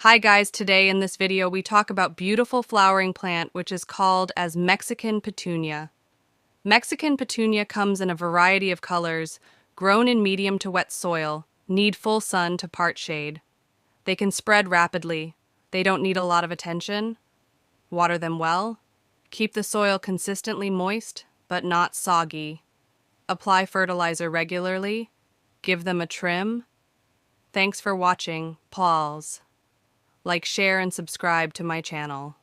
Hi guys, today in this video we talk about beautiful flowering plant which is called as Mexican Petunia. Mexican Petunia comes in a variety of colors, grown in medium to wet soil, need full sun to part shade. They can spread rapidly. They don't need a lot of attention. Water them well. Keep the soil consistently moist, but not soggy. Apply fertilizer regularly. Give them a trim. Thanks for watching. Pause. Like, share, and subscribe to my channel.